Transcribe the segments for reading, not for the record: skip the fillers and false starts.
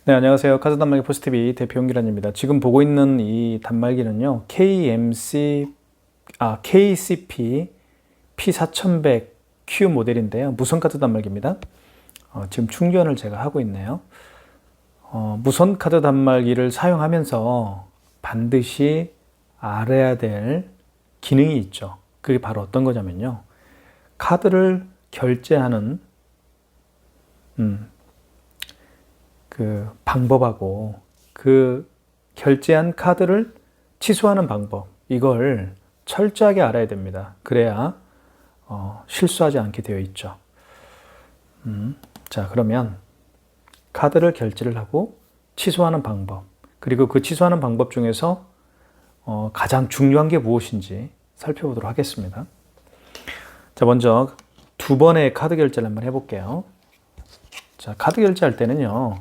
네, 안녕하세요. 카드 단말기 포스티비 대표 용기란입니다. 지금 보고 있는 이 단말기는요, KCP P4100Q 모델인데요. 무선 카드 단말기입니다. 지금 충전을 제가 하고 있네요. 무선 카드 단말기를 사용하면서 반드시 알아야 될 기능이 있죠. 그게 바로 어떤 거냐면요. 카드를 결제하는 그 방법하고 그 결제한 카드를 취소하는 방법, 이걸 철저하게 알아야 됩니다. 그래야 실수하지 않게 되어 있죠. 자, 그러면 카드를 결제를 하고 취소하는 방법, 그리고 그 취소하는 방법 중에서 가장 중요한 게 무엇인지 살펴보도록 하겠습니다. 자, 먼저 두 번의 카드 결제를 한번 해볼게요. 자, 카드 결제할 때는요,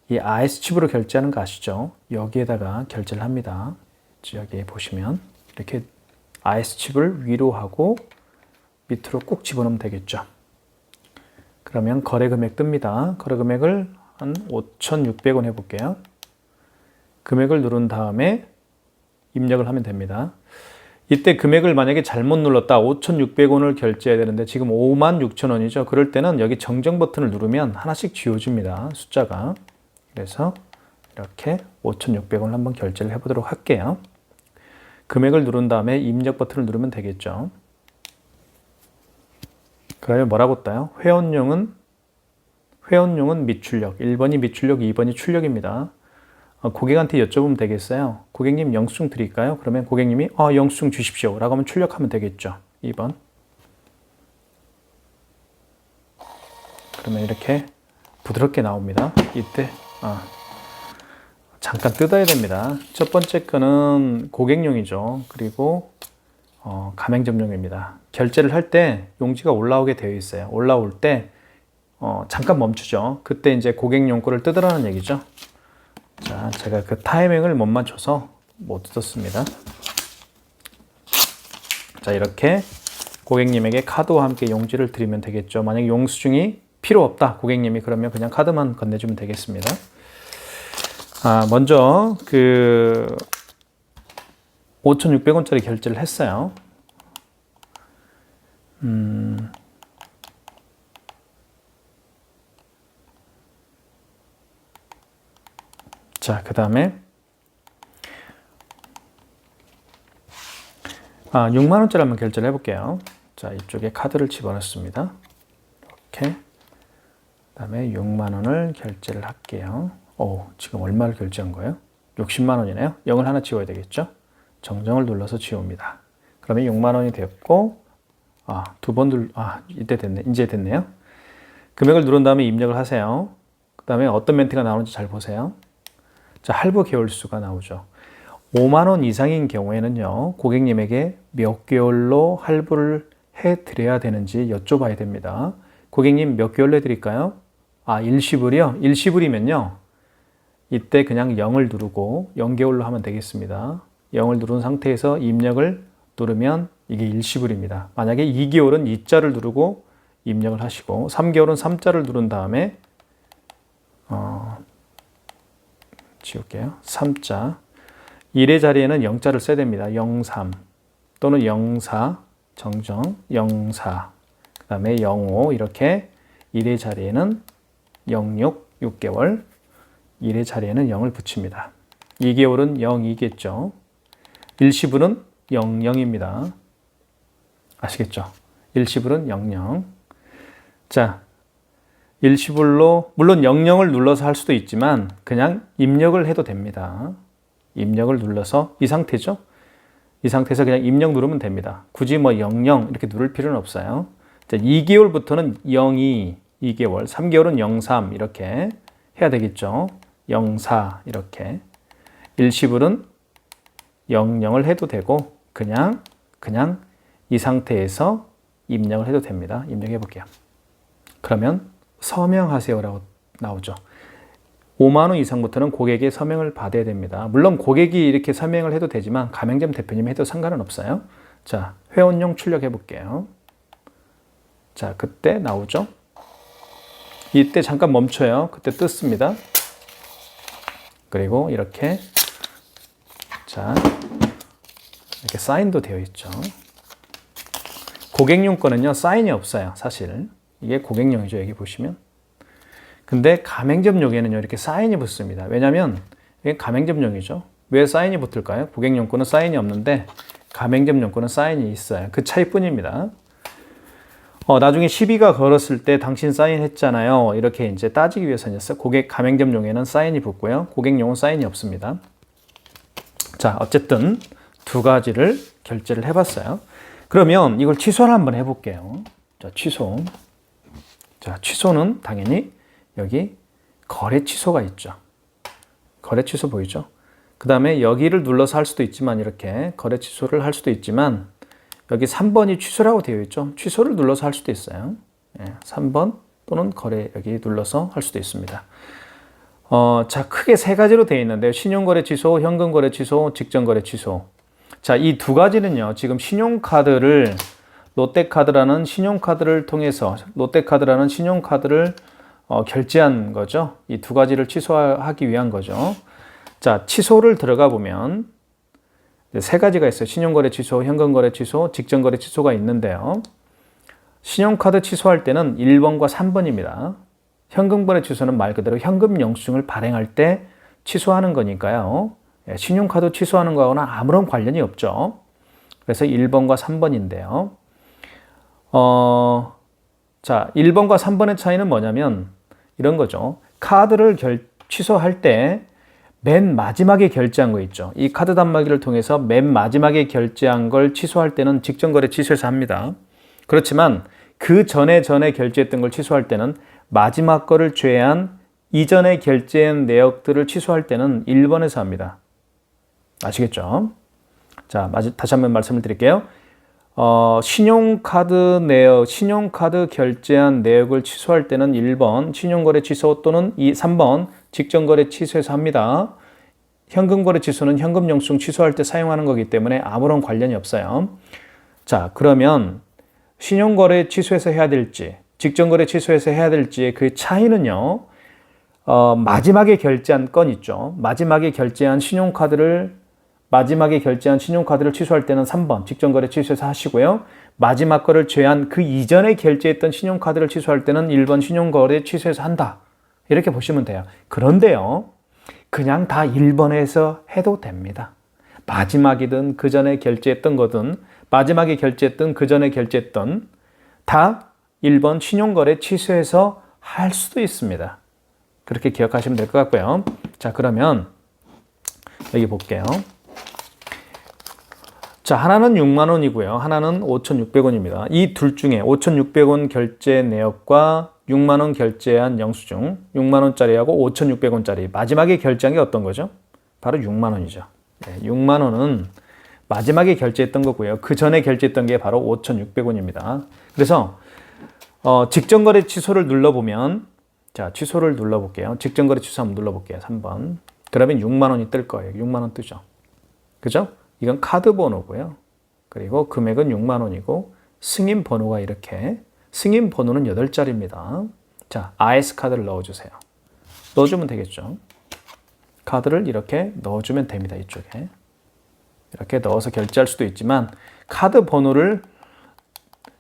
이 IS칩으로 결제하는 거 아시죠? 여기에다가 결제를 합니다. 여기 보시면 이렇게 IS칩을 위로 하고 밑으로 꾹 집어넣으면 되겠죠. 그러면 거래 금액 뜹니다. 거래 금액을 한 5,600원 해볼게요. 금액을 누른 다음에 입력을 하면 됩니다. 이때 금액을 만약에 잘못 눌렀다, 5,600원을 결제해야 되는데 지금 56,000원이죠. 그럴 때는 여기 정정 버튼을 누르면 하나씩 지워집니다. 숫자가. 그래서 이렇게 5,600원을 한번 결제를 해보도록 할게요. 금액을 누른 다음에 입력 버튼을 누르면 되겠죠. 그러면 뭐라고 떠요? 회원용은 미출력. 1번이 미출력, 2번이 출력입니다. 고객한테 여쭤보면 되겠어요. 고객님 영수증 드릴까요? 그러면 고객님이 영수증 주십시오 라고 하면 출력하면 되겠죠. 2번. 그러면 이렇게 부드럽게 나옵니다. 이때 잠깐 뜯어야 됩니다. 첫 번째 거는 고객용이죠. 그리고 가맹점용입니다. 결제를 할 때 용지가 올라오게 되어 있어요. 올라올 때 잠깐 멈추죠. 그때 이제 고객용 거를 뜯으라는 얘기죠. 자, 제가 그 타이밍을 못 맞춰서 못 뜯었습니다. 자, 이렇게 고객님에게 카드와 함께 용지를 드리면 되겠죠. 만약 영수증이 필요 없다, 고객님이, 그러면 그냥 카드만 건네주면 되겠습니다. 먼저 그 5,600원짜리 결제를 했어요. 자, 그 다음에 6만원짜리 한번 결제를 해볼게요. 자, 이쪽에 카드를 집어넣습니다. 이렇게. 그 다음에 6만원을 결제를 할게요. 지금 얼마를 결제한 거예요? 60만원이네요. 0을 하나 지워야 되겠죠? 정정을 눌러서 지웁니다. 그러면 6만원이 되었고, 이때 됐네. 이제 됐네요. 금액을 누른 다음에 입력을 하세요. 그 다음에 어떤 멘트가 나오는지 잘 보세요. 자, 할부 개월수가 나오죠. 5만원 이상인 경우에는요, 고객님에게 몇 개월로 할부를 해드려야 되는지 여쭤봐야 됩니다. 고객님 몇 개월로 해드릴까요? 일시불이요? 일시불이면요, 이때 그냥 0을 누르고 0개월로 하면 되겠습니다. 0을 누른 상태에서 입력을 누르면 이게 일시불입니다. 만약에 2개월은 2자를 누르고 입력을 하시고 3개월은 3자를 누른 다음에 지울게요. 3자. 1의 자리에는 0자를 써야 됩니다. 03 또는 04 정정 04 그 다음에 05 이렇게 1의 자리에는 06 6개월 1의 자리에는 0을 붙입니다. 2개월은 02겠죠. 일시불은 00입니다. 아시겠죠? 일시불은 00. 자, 일시불로 물론 00을 눌러서 할 수도 있지만 그냥 입력을 해도 됩니다. 입력을 눌러서 이 상태죠? 이 상태에서 그냥 입력 누르면 됩니다. 굳이 00 이렇게 누를 필요는 없어요. 자, 2개월부터는 02, 2개월, 3개월은 03 이렇게 해야 되겠죠. 04 이렇게. 일시불은 00을 해도 되고 그냥 이 상태에서 입력을 해도 됩니다. 입력해 볼게요. 그러면 서명하세요라고 나오죠. 5만 원 이상부터는 고객의 서명을 받아야 됩니다. 물론 고객이 이렇게 서명을 해도 되지만 가맹점 대표님이 해도 상관은 없어요. 자, 회원용 출력해 볼게요. 자, 그때 나오죠. 이때 잠깐 멈춰요. 그때 뜯습니다. 그리고 이렇게 자 이렇게 사인도 되어 있죠. 고객용 거는요 사인이 없어요. 사실 이게 고객용이죠. 여기 보시면. 근데 가맹점용에는요 이렇게 사인이 붙습니다. 왜냐하면 이게 가맹점용이죠. 왜 사인이 붙을까요? 고객용 거는 사인이 없는데 가맹점용 거는 사인이 있어요. 그 차이뿐입니다. 나중에 시비가 걸었을 때 당신 사인했잖아요. 이렇게 이제 따지기 위해서는 고객 가맹점용에는 사인이 붙고요. 고객용은 사인이 없습니다. 자, 어쨌든 두 가지를 결제를 해봤어요. 그러면 이걸 취소를 한번 해볼게요. 자, 취소. 자, 취소는 당연히 여기 거래 취소가 있죠. 거래 취소 보이죠? 그 다음에 여기를 눌러서 할 수도 있지만 이렇게 거래 취소를 할 수도 있지만 여기 3번이 취소라고 되어 있죠. 취소를 눌러서 할 수도 있어요. 3번 또는 거래 여기 눌러서 할 수도 있습니다. 자, 크게 세 가지로 되어 있는데요. 신용거래 취소, 현금거래 취소, 직전거래 취소. 자, 이 두 가지는요. 지금 신용카드를 롯데카드라는 신용카드를 통해서 롯데카드라는 신용카드를 결제한 거죠. 이 두 가지를 취소하기 위한 거죠. 자, 취소를 들어가 보면 세 가지가 있어요. 신용거래 취소, 현금거래 취소, 직전거래 취소가 있는데요. 신용카드 취소할 때는 1번과 3번입니다. 현금거래 취소는 말 그대로 현금 영수증을 발행할 때 취소하는 거니까요. 신용카드 취소하는 거하고는 아무런 관련이 없죠. 그래서 1번과 3번인데요. 자, 1번과 3번의 차이는 뭐냐면 이런 거죠. 카드를 취소할 때 맨 마지막에 결제한 거 있죠. 이 카드 단말기를 통해서 맨 마지막에 결제한 걸 취소할 때는 직전거래 취소해서 합니다. 그렇지만 그 전에 결제했던 걸 취소할 때는 마지막 거를 제외한 이전에 결제한 내역들을 취소할 때는 1번에서 합니다. 아시겠죠? 자, 다시 한번 말씀을 드릴게요. 신용카드 결제한 내역을 취소할 때는 1번 신용거래 취소 또는 3번 직전거래 취소해서 합니다. 현금거래 취소는 현금 영수증 취소할 때 사용하는 거기 때문에 아무런 관련이 없어요. 자, 그러면 신용거래 취소해서 해야 될지 직전거래 취소해서 해야 될지의 그 차이는요. 마지막에 결제한 건 있죠. 마지막에 결제한 신용카드를 취소할 때는 3번 직전거래 취소해서 하시고요. 마지막 거를 제외한 그 이전에 결제했던 신용카드를 취소할 때는 1번 신용거래 취소해서 한다. 이렇게 보시면 돼요. 그런데요. 그냥 다 1번에서 해도 됩니다. 마지막이든 그 전에 결제했던 거든 마지막에 결제했던 그 전에 결제했던 다 1번 신용거래 취소해서 할 수도 있습니다. 그렇게 기억하시면 될 것 같고요. 자, 그러면 여기 볼게요. 자, 하나는 6만 원이고요. 하나는 5,600원입니다. 이 둘 중에 5,600원 결제 내역과 6만 원 결제한 영수증, 6만 원짜리하고 5,600원짜리 마지막에 결제한 게 어떤 거죠? 바로 6만 원이죠. 6만 원은 마지막에 결제했던 거고요. 그 전에 결제했던 게 바로 5,600원입니다. 그래서 직전거래 취소를 눌러보면 자, 취소를 눌러볼게요. 직전거래 취소 한번 눌러볼게요. 3번. 그러면 6만 원이 뜰 거예요. 6만 원 뜨죠. 그죠? 이건 카드 번호고요. 그리고 금액은 6만 원이고 승인 번호가 이렇게 승인 번호는 8자리입니다. 자, RS 카드를 넣어주세요. 넣어주면 되겠죠. 카드를 이렇게 넣어주면 됩니다. 이쪽에. 이렇게 넣어서 결제할 수도 있지만 카드 번호를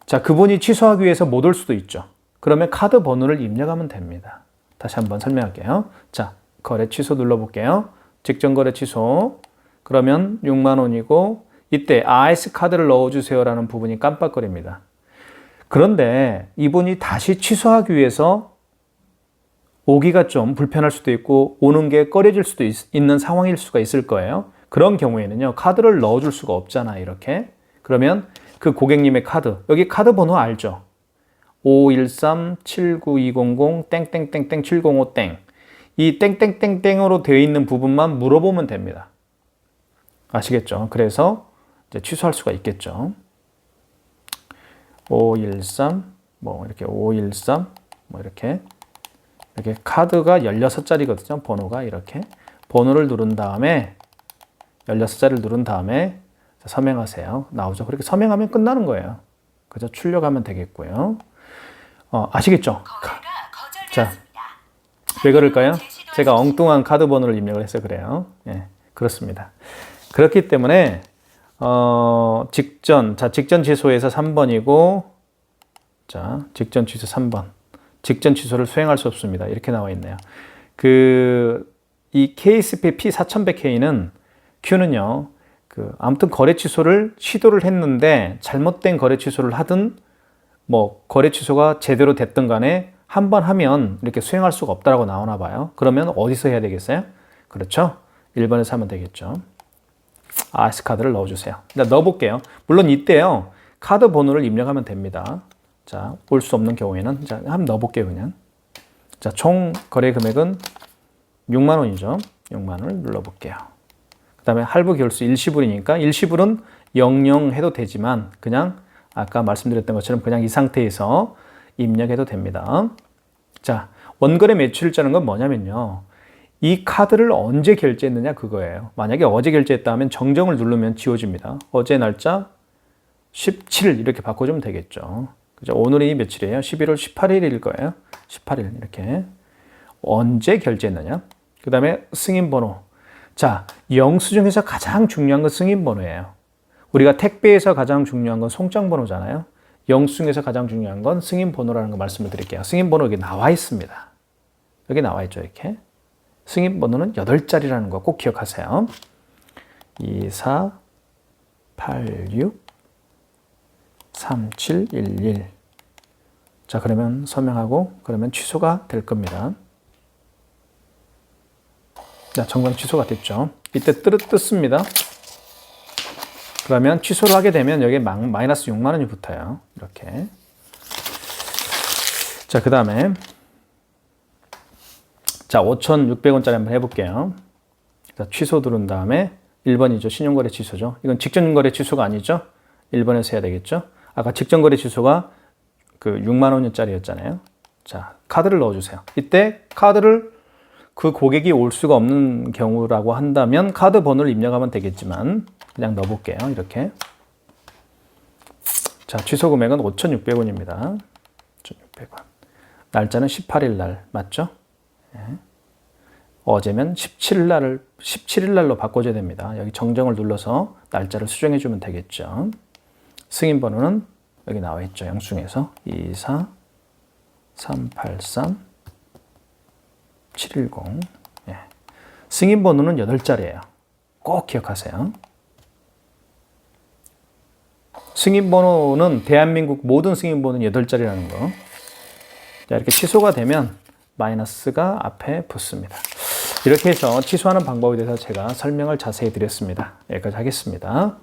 자, 그분이 취소하기 위해서 못 올 수도 있죠. 그러면 카드 번호를 입력하면 됩니다. 다시 한번 설명할게요. 자, 거래 취소 눌러볼게요. 직전거래 취소. 그러면 6만 원이고 이때 RS 카드를 넣어주세요라는 부분이 깜빡거립니다. 그런데 이분이 다시 취소하기 위해서 오기가 좀 불편할 수도 있고 오는 게 꺼려질 수도 있는 상황일 수가 있을 거예요. 그런 경우에는요. 카드를 넣어줄 수가 없잖아. 이렇게. 그러면 그 고객님의 카드, 여기 카드 번호 알죠? 513-79200 땡땡땡땡 705 땡. 이 땡땡땡땡으로 되어 있는 부분만 물어보면 됩니다. 아시겠죠? 그래서 이제 취소할 수가 있겠죠. 513, 이렇게 513, 이렇게 카드가 16자리거든요. 번호가 이렇게. 번호를 누른 다음에 16자리를 누른 다음에 서명하세요. 나오죠. 그렇게 서명하면 끝나는 거예요. 그죠? 출력하면 되겠고요. 아시겠죠? 자, 왜 그럴까요? 제가 엉뚱한 카드 번호를 입력을 해서 그래요. 예, 그렇습니다. 그렇기 때문에 직전 취소에서 3번이고, 자, 직전 취소 3번. 직전 취소를 수행할 수 없습니다. 이렇게 나와 있네요. 이 KSP P4100K는 Q는요, 아무튼 거래 취소를 시도를 했는데 잘못된 거래 취소를 하든 뭐 거래 취소가 제대로 됐든 간에 한 번 하면 이렇게 수행할 수가 없다라고 나오나 봐요. 그러면 어디서 해야 되겠어요? 그렇죠? 1번에서 하면 되겠죠. RS카드를 넣어주세요. 일단 넣어볼게요. 물론 이때요, 카드 번호를 입력하면 됩니다. 자, 올 수 없는 경우에는, 자, 한번 넣어볼게요, 그냥. 자, 총 거래 금액은 6만 원이죠. 6만 원을 눌러볼게요. 그 다음에 할부 결수 일시불이니까 일시불은 00 해도 되지만 그냥 아까 말씀드렸던 것처럼 그냥 이 상태에서 입력해도 됩니다. 자, 원거래 매출일자는 건 뭐냐면요, 이 카드를 언제 결제했느냐 그거예요. 만약에 어제 결제했다 하면 정정을 누르면 지워집니다. 어제 날짜 17일 이렇게 바꿔주면 되겠죠. 그죠? 오늘이 며칠이에요? 11월 18일일 거예요. 18일 이렇게. 언제 결제했느냐? 그 다음에 승인번호. 자, 영수증에서 가장 중요한 건 승인번호예요. 우리가 택배에서 가장 중요한 건 송장번호잖아요. 영수증에서 가장 중요한 건 승인번호라는 거 말씀을 드릴게요. 승인번호 여기 나와 있습니다. 여기 나와 있죠, 이렇게. 승인번호는 8자리라는 거 꼭 기억하세요. 2486 3711. 자, 그러면 서명하고 그러면 취소가 될 겁니다. 자, 정상 취소가 됐죠. 이때 떴습니다. 그러면 취소를 하게 되면 여기에 마이너스 6만 원이 붙어요. 이렇게. 자, 그 다음에 자, 5,600원짜리 한번 해볼게요. 자, 취소 누른 다음에 1번이죠. 신용거래 취소죠. 이건 직전거래 취소가 아니죠. 1번에서 해야 되겠죠. 아까 직전거래 취소가 6만 원짜리였잖아요. 자, 카드를 넣어주세요. 이때 카드를 그 고객이 올 수가 없는 경우라고 한다면 카드 번호를 입력하면 되겠지만 그냥 넣어볼게요. 이렇게. 자, 취소 금액은 5,600원입니다. 5,600원. 날짜는 18일 날 맞죠? 네. 어제면 17일 날로 바꿔줘야 됩니다. 여기 정정을 눌러서 날짜를 수정해 주면 되겠죠. 승인 번호는 여기 나와 있죠. 영수증에서 24 383 710. 예. 승인 번호는 8자리예요. 꼭 기억하세요. 승인 번호는 대한민국 모든 승인 번호는 8자리라는 거. 자, 이렇게 취소가 되면 마이너스가 앞에 붙습니다. 이렇게 해서 취소하는 방법에 대해서 제가 설명을 자세히 드렸습니다. 여기까지 하겠습니다.